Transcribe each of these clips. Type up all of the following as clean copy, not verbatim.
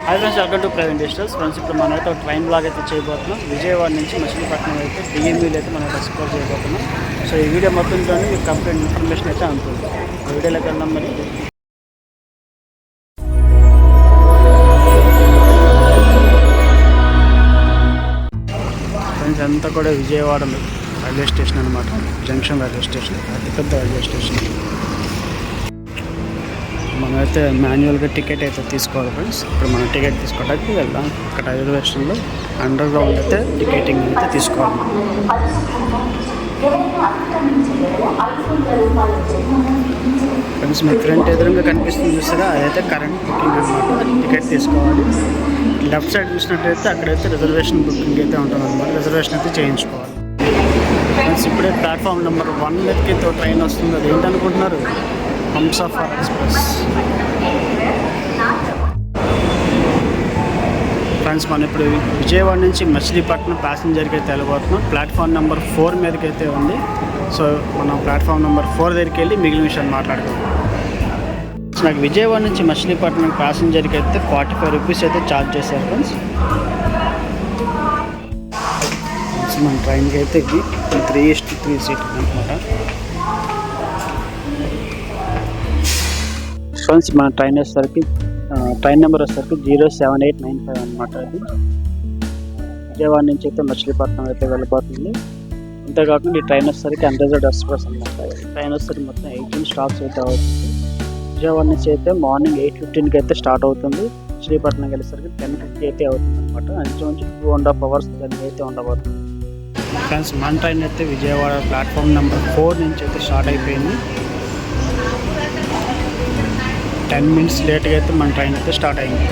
Hi friends, welcome to Praveen digitals. Friends, ఇప్పుడు మనమైతే ఒక ట్రైన్ బ్లాగ్ అయితే చేయబోతున్నాం. విజయవాడ నుంచి మచిలీపట్నం అయితే డిఎంఈలో అయితే మనం ఎక్స్ప్లోర్ చేయబోతున్నాం. సో ఈ వీడియో మొత్తంలో మీకు కంప్లీట్ ఇన్ఫర్మేషన్ అయితే ఉంటుంది. వీడియోలోకి వెళ్దాం. మరి ఫ్రెండ్స్, అంతా కూడా విజయవాడ రైల్వే స్టేషన్ అనమాట. జంక్షన్ రైల్వే స్టేషన్, అతిపెద్ద రైల్వే స్టేషన్. మనమైతే మాన్యువల్గా టికెట్ అయితే తీసుకోవాలి ఫ్రెండ్స్. ఇప్పుడు మనం టికెట్ తీసుకోవడానికి వెళ్దాం. అక్కడ రైల్వే స్టేషన్లో అండర్ గ్రౌండ్ అయితే టికెటింగ్ అయితే తీసుకోవాలి. ఫ్రెండ్స్, మీ ఫ్రంట్ ఎదురుగా కనిపిస్తుంది చూసారా, అదైతే కరెంట్ బుకింగ్ అనమాట. టికెట్ తీసుకోవాలి. లెఫ్ట్ సైడ్ చూసినట్టయితే అక్కడైతే రిజర్వేషన్ బుకింగ్ అయితే ఉంటుంది అనమాట. రిజర్వేషన్ అయితే చేయించుకోవాలి. ఫ్రెండ్స్, ఇప్పుడే ప్లాట్ఫామ్ నెంబర్ 1 మీదకి అయితే ట్రైన్ వస్తుంది. అది ఏంటనుకుంటున్నారు? హంసఫర్ ఎక్స్ప్రెస్. ఫ్రెండ్స్, మనం ఇప్పుడు విజయవాడ నుంచి మచిలీపట్నం ప్యాసింజర్కి అయితే వెళ్ళబోతున్నాం. ప్లాట్ఫామ్ నెంబర్ 4 మీదకి అయితే ఉంది. సో మనం ప్లాట్ఫామ్ నెంబర్ 4 దగ్గరికి వెళ్ళి మిగిలిన విషయాన్ని మాట్లాడుకుందాం. నాకు విజయవాడ నుంచి మచిలీపట్నం ప్యాసింజర్కి అయితే 45 రూపీస్ అయితే ఛార్జ్ చేశారు ఫ్రెండ్స్. మన ట్రైన్కి అయితే ఇది 3:3 సీట్ అనమాట. ఫ్రెండ్స్, మన ట్రైన్ నెంబర్ వచ్చేసరికి 07895 అనమాట. అది విజయవాడ నుంచి అయితే మచిలీపట్నం అయితే వెళ్ళిపోతుంది. అంతేకాకుండా ఈ ట్రైన్ వచ్చేసరికి అన్రిజర్వ్డ్ ఎక్స్ప్రెస్ అనమాట. ట్రైన్ వచ్చేసరికి మొత్తం 18 స్టాప్స్ అయితే అవుతుంది. విజయవాడ నుంచి అయితే మార్నింగ్ 8:15కి అయితే స్టార్ట్ అవుతుంది. మచిలీపట్నంకి వెళ్ళేసరికి 10:50 అయితే అవుతుంది అనమాట. నుంచి 2.5 అవర్స్ జర్నీ అయితే ఉండబోతుంది. ఫ్రెండ్స్, మన ట్రైన్ అయితే విజయవాడ ప్లాట్ఫామ్ నెంబర్ 4 నుంచి అయితే స్టార్ట్ అయిపోయింది. 10 మినిట్స్ లేట్గా అయితే మన ట్రైన్ అయితే స్టార్ట్ అయింది.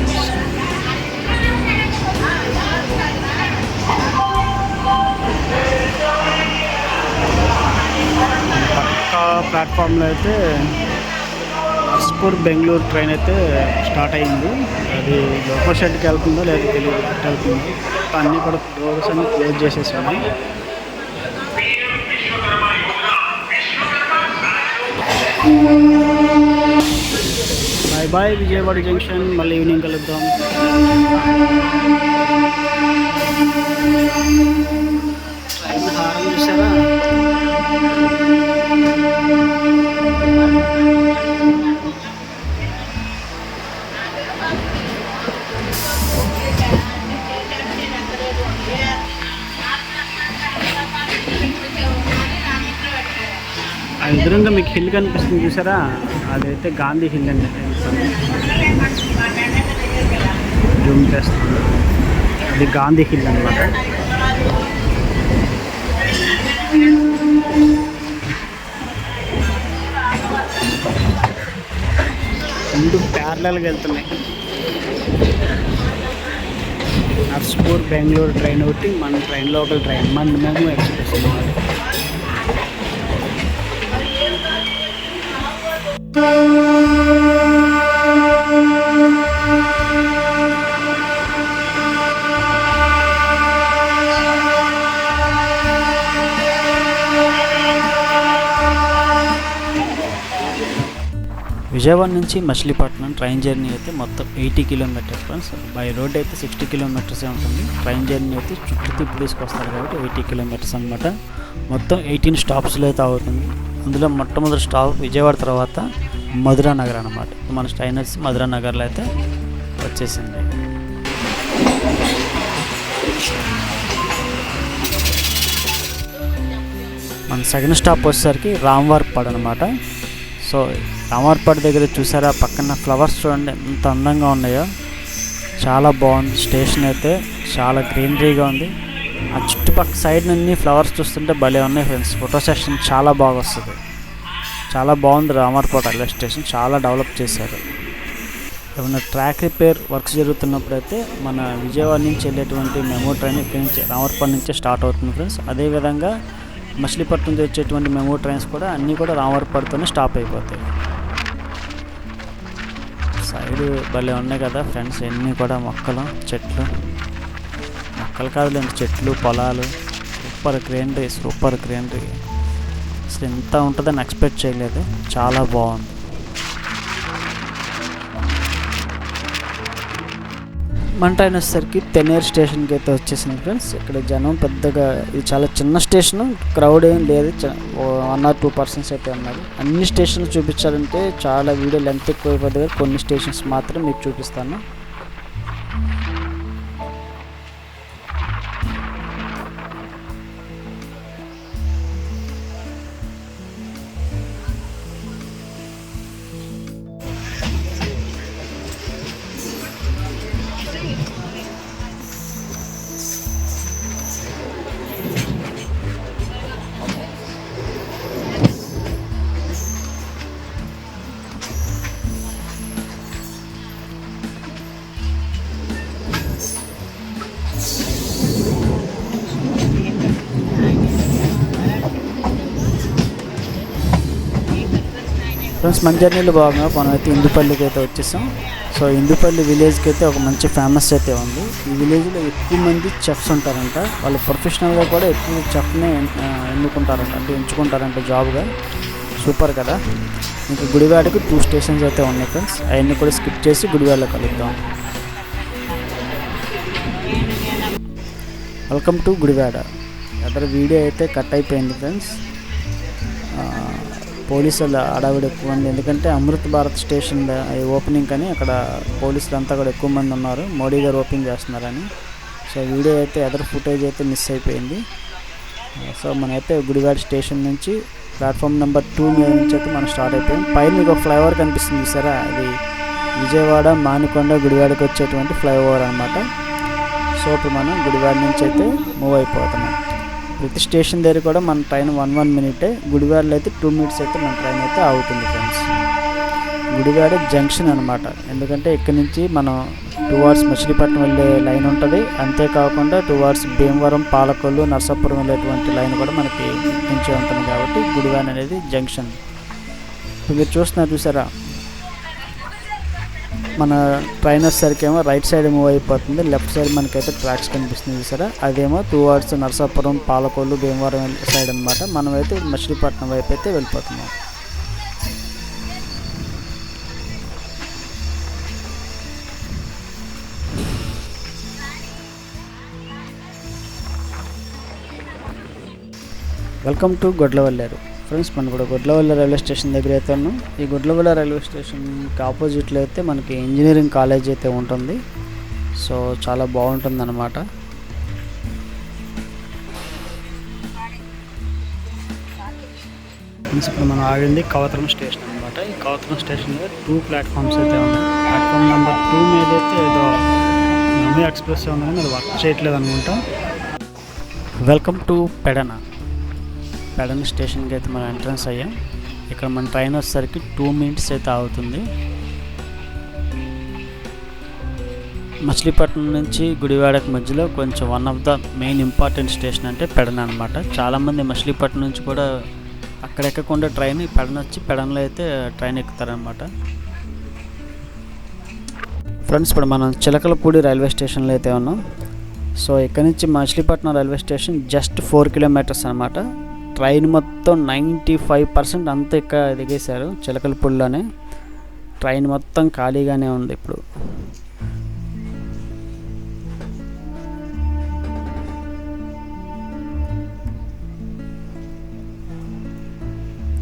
పక్క ప్లాట్ఫామ్లో అయితే నర్సాపూర్ బెంగళూరు ట్రైన్ అయితే స్టార్ట్ అయింది. అది లోకల్ షెడ్కి వెళ్తుందో లేదా తెలియదు వెళ్తుంది. అన్నీ కూడా డోర్స్ అన్నీ క్లోజ్ చేసేసి ఉన్నాయి. Bye bye Vijayawada junction. మళ్ళీ ఈవినింగ్ కలుద్దాం. ట్రైన్ హారం చూసారా? ఎదురుగా మీకు హిల్ కనిపిస్తుంది చూసారా, అదైతే గాంధీ హిల్ అండి. జూమ్ చేస్తుంది, అది గాంధీ హిల్ అనమాట. రెండు ప్యారలల్గా వెళ్తున్నాయి. నర్సాపూర్ బెంగళూరు ట్రైన్ ఒకటి, మన ట్రైన్ లోకల్ ట్రైన్ మేము ఎక్స్ప్రెస్ అనమాట. విజయవాడ నుంచి మచిలీపట్నం ట్రైన్ జర్నీ అయితే మొత్తం 80 కిలోమీటర్స్ ఫ్రెండ్స్. బై రోడ్ అయితే 60 కిలోమీటర్సే ఉంటుంది. ట్రైన్ జర్నీ అయితే చుట్టూ తిప్పి తీసుకొస్తారు కాబట్టి 80 కిలోమీటర్స్ అనమాట. మొత్తం 18 స్టాప్స్లో అయితే అవుతుంది. అందులో మొట్టమొదటి స్టాప్ విజయవాడ తర్వాత మధురా నగర్ అనమాట. మన ట్రైన్ వచ్చి మధురా నగర్లో అయితే వచ్చేసింది. మన సెకండ్ స్టాప్ వచ్చేసరికి రామవారపాడు అనమాట. సో రామవారపాడు దగ్గర చూసారా, పక్కన ఫ్లవర్స్ చూడండి ఎంత అందంగా ఉన్నాయో. చాలా బాగుంది స్టేషన్ అయితే, చాలా గ్రీనరీగా ఉంది. ఆ చుట్టుపక్కల సైడ్ నుండి ఫ్లవర్స్ చూస్తుంటే భలే ఉన్నాయి ఫ్రెండ్స్. ఫోటో సెషన్ చాలా బాగా వస్తుంది. చాలా బాగుంది రామవారపాడు రైల్వే స్టేషన్, చాలా డెవలప్ చేశారు. ఏమైనా ట్రాక్ రిపేర్ వర్క్స్ జరుగుతున్నప్పుడు అయితే మన విజయవాడ నుంచి వెళ్ళేటువంటి మెమో ట్రైన్ ఇక్కడి నుంచి రామవారపాడు నుంచే స్టార్ట్ అవుతుంది ఫ్రెండ్స్. అదేవిధంగా మచిలీపట్నం నుంచి వచ్చేటువంటి మెమో ట్రైన్స్ కూడా అన్నీ కూడా రామవారపాడుతోనే స్టాప్ అయిపోతాయి. సైడ్ భలే ఉన్నాయి కదా ఫ్రెండ్స్, ఎన్ని కూడా మొక్కలు చెట్లు, మొక్కలు కాదులేండి చెట్లు పొలాలు. Super greenery. అసలు ఎంత ఉంటుందని ఎక్స్పెక్ట్ చేయలేదు, చాలా బాగుంది. మన ట్రైన్ వచ్చేసరికి తెన్నేరు స్టేషన్కి అయితే వచ్చేసింది ఫ్రెండ్స్. ఇక్కడ జనం పెద్దగా, ఇది చాలా చిన్న స్టేషను, క్రౌడ్ ఏం లేదు, 1 or 2 persons అయితే ఉన్నారు. అన్ని స్టేషన్లు చూపించాలంటే చాలా వీడియో లెంత్ ఎక్కువ అయిపోతుంది, కొన్ని స్టేషన్స్ మాత్రం మీకు చూపిస్తాను. ఫ్రెండ్స్ మన జర్నీలో భాగంగా మనమైతే ఇందుపల్లికి అయితే వచ్చేసాం. సో ఇందుపల్లి విలేజ్కి అయితే ఒక మంచి ఫేమస్ అయితే ఉంది. ఈ విలేజ్లో ఎక్కువ మంది చెఫ్స్ ఉంటారంట, వాళ్ళు ప్రొఫెషనల్గా కూడా ఎక్కువ చెఫ్నే ఎన్నుకుంటారంట, అంటే ఎంచుకుంటారంట జాబ్గా. సూపర్ కదా. ఇంకా గుడివాడకి 2 stations అయితే ఉన్నాయి ఫ్రెండ్స్, అవన్నీ కూడా స్కిప్ చేసి గుడివాడలో కలుద్దాం. Welcome to Gudivada. అక్కడ వీడియో అయితే కట్ అయిపోయింది ఫ్రెండ్స్, పోలీసుల అడావిడి ఎక్కువ ఉంది, ఎందుకంటే అమృత్ భారత్ స్టేషన్ ఓపెనింగ్ కానీ అక్కడ పోలీసులు అంతా కూడా ఎక్కువ మంది ఉన్నారు, మోడీ గారు ఓపెన్ చేస్తున్నారని. సో వీడియో అయితే ఫుటేజ్ అయితే మిస్ అయిపోయింది. సో మనమైతే గుడివాడ స్టేషన్ నుంచి ప్లాట్ఫామ్ నెంబర్ 2 మీద నుంచి అయితే మనం స్టార్ట్ అయిపోయాం. పైన మీకు ఒక ఫ్లైఓవర్ కనిపిస్తుంది చూసారా, అది విజయవాడ మానుకొండ గుడివాడకి వచ్చేటువంటి ఫ్లైఓవర్ అనమాట. సో ఇప్పుడు మనం గుడివాడ నుంచి అయితే మూవ్ అయిపోతున్నాం. ప్రతి స్టేషన్ దగ్గర కూడా మన ట్రైన్ 1 minute, గుడివాడలో అయితే 2 minutes అయితే మన ట్రైన్ అయితే ఆగుతుంది ఫ్రెండ్స్. గుడివాడ జంక్షన్ అనమాట, ఎందుకంటే ఇక్కడ నుంచి మనం towards మచిలీపట్నం వెళ్ళే లైన్ ఉంటుంది, అంతేకాకుండా towards భీమవరం, పాలకొల్లు, నర్సాపురం వెళ్ళేటువంటి లైన్ కూడా మనకి నుంచి ఉంటుంది. కాబట్టి గుడివాడ అనేది జంక్షన్. ఇప్పుడు మీరు చూసారా, మన ట్రైన్ వచ్చేసరికి ఏమో రైట్ సైడ్ మూవ్ అయిపోతుంది, లెఫ్ట్ సైడ్ మనకైతే ట్రాక్స్ కనిపిస్తుంది చూసారా, అదేమో towards నర్సాపురం, పాలకొల్లు, భీమవరం సైడ్ అనమాట. మనమైతే మచిలీపట్నం వైపు అయితే వెళ్ళిపోతున్నాం. Welcome to Gudlavalleru friends. మనం కూడా గొడ్లవల్లి రైల్వే స్టేషన్ దగ్గర అయితే ఉన్నాం. ఈ గొడ్లవల్లి రైల్వే స్టేషన్కి ఆపోజిట్లో అయితే మనకి ఇంజనీరింగ్ కాలేజ్ అయితే ఉంటుంది. సో చాలా బాగుంటుంది అన్నమాట. ఫ్రెండ్స్ ఇప్పుడు మనం ఆగింది కవతరం స్టేషన్ అనమాట. ఈ కవతరం స్టేషన్లో 2 platforms అయితే ఉన్నాయి. ప్లాట్ఫామ్ నెంబర్ 2 మీద అయితే ఏదో నమీ ఎక్స్ప్రెస్ ఉంది కానీ అది వర్క్ చేయట్లేదు అనుకుంటా. వెల్కమ్ టు పెడన స్టేషన్కి అయితే మనం ఎంట్రన్స్ అయ్యాం. ఇక్కడ మన ట్రైన్ వచ్చేసరికి 2 minutes అయితే ఆగుతుంది. మచిలీపట్నం నుంచి గుడివాడకి మధ్యలో కొంచెం one of the main important station అంటే పెడన అనమాట. చాలామంది మచిలీపట్నం నుంచి కూడా అక్కడ ఎక్కకుండా ట్రైన్ పెడన వచ్చి పెడనలో అయితే ట్రైన్ ఎక్కుతారనమాట. ఫ్రెండ్స్ ఇప్పుడు మనం చిలకలపూడి రైల్వే స్టేషన్లో అయితే ఉన్నాం. సో ఇక్కడ నుంచి Machilipatnam railway station just 4 kilometers అనమాట. ట్రైన్ మొత్తం 95% అంతా ఇక్కడ దిగేశారు చిలకలపూడిలోనే. ట్రైన్ మొత్తం ఖాళీగానే ఉంది ఇప్పుడు.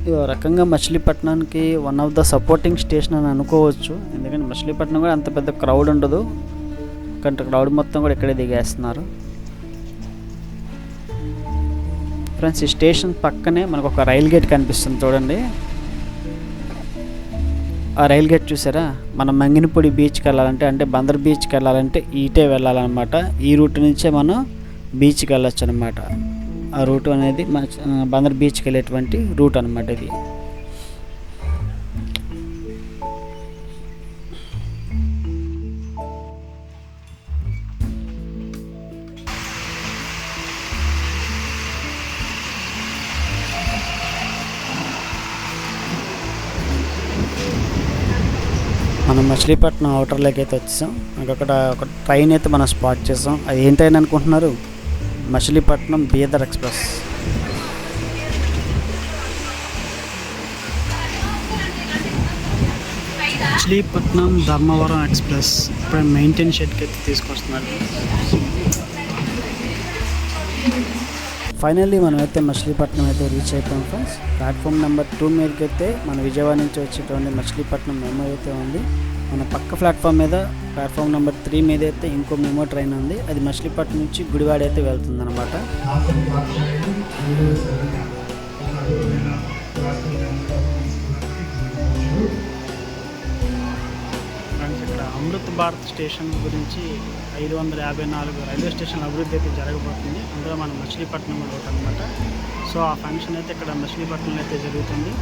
ఇది ఒక రకంగా మచిలీపట్నానికి one of the supporting station అని అనుకోవచ్చు, ఎందుకంటే మచిలీపట్నం కూడా అంత పెద్ద క్రౌడ్ ఉండదు, కానీ క్రౌడ్ మొత్తం కూడా ఇక్కడే దిగేస్తున్నారు. ఫ్రెండ్స్ ఈ స్టేషన్ పక్కనే మనకు ఒక రైల్ గేట్ కనిపిస్తుంది చూడండి. ఆ రైల్ గేట్ చూసారా, మనం మంగినపూడి బీచ్కి వెళ్ళాలంటే, అంటే బందర్ బీచ్కి వెళ్ళాలంటే ఈటే వెళ్ళాలన్నమాట. ఈ రూట్ నుంచే మనం బీచ్కి వెళ్ళొచ్చు అనమాట. ఆ రూట్ అనేది మన బందర్ బీచ్కి వెళ్ళేటువంటి రూట్ అనమాట ఇది. మనం మచిలీపట్నం అవుటర్లోకి అయితే వచ్చాం. అక్కడ ఒక ట్రైన్ అయితే మనం స్పాట్ చేసాం. అది ఏం ట్రైన్ అనుకుంటున్నారు? మచిలీపట్నం బీదర్ ఎక్స్ప్రెస్. మచిలీపట్నం ధర్మవరం ఎక్స్ప్రెస్ ఇప్పుడు మెయింటైన్ షెడ్కి అయితే తీసుకొస్తున్నారు. ఫైనల్లీ మనమైతే మచిలీపట్నం అయితే రీచ్ అయిపోయాం ఫ్రెండ్స్. ప్లాట్ఫామ్ నెంబర్ 2 మీదకి అయితే మన విజయవాడ నుంచి వచ్చేటువంటి మచిలీపట్నం మెమో అయితే ఉంది. మన పక్క ప్లాట్ఫామ్ మీద ప్లాట్ఫామ్ నెంబర్ 3 మీద అయితే ఇంకో మెమో ట్రైన్ ఉంది. అది మచిలీపట్నం నుంచి గుడివాడ అయితే వెళ్తుంది అనమాట. ఇక్కడ అమృత్ భారత్ స్టేషన్ గురించి 554 రైల్వే స్టేషన్ అభివృద్ధి అయితే జరగబోతుంది. అందులో మన మచిలీపట్నం కూడా ఒకటి అనమాట. సో ఆ ఫంక్షన్ అయితే ఇక్కడ మచిలీపట్నంలో అయితే జరుగుతుంది.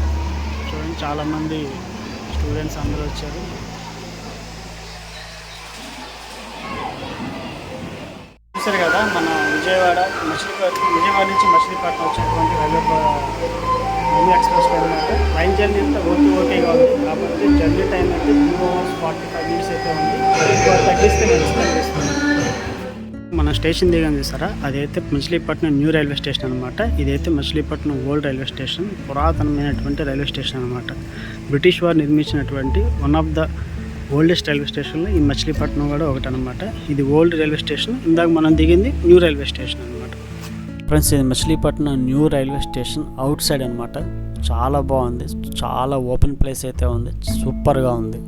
చూడండి, చాలామంది స్టూడెంట్స్ అందరూ వచ్చారు. చూసారు కదా, మన విజయవాడ నుంచి మచిలీపట్నం వచ్చేటువంటి రైల్వే మెమో ఎక్స్ప్రెస్ అనమాట. ట్రైన్ జర్నీ అంతా ఓకేగా ఉంది. కాబట్టి జర్నీ టైం అయితే 2 hours 45 minutes అయితే ఉంది. తగ్గిస్తే మంచిది అనిపిస్తుంది. మన స్టేషన్ దిగాం చూసారా, అదైతే మచిలీపట్నం న్యూ రైల్వే స్టేషన్ అనమాట. ఇదైతే మచిలీపట్నం ఓల్డ్ రైల్వే స్టేషన్, పురాతనమైనటువంటి రైల్వే స్టేషన్ అనమాట. బ్రిటిష్ వారు నిర్మించినటువంటి one of the oldest railway స్టేషన్లో ఈ మచిలీపట్నం కూడా ఒకటి అనమాట. ఇది ఓల్డ్ రైల్వే స్టేషన్. ఇందాక మనం దిగింది న్యూ రైల్వే స్టేషన్ అనమాట. ఫ్రెండ్స్, ఇది Machilipatnam new railway station out side అనమాట. చాలా బాగుంది, చాలా ఓపెన్ ప్లేస్ అయితే ఉంది, సూపర్గా ఉంది.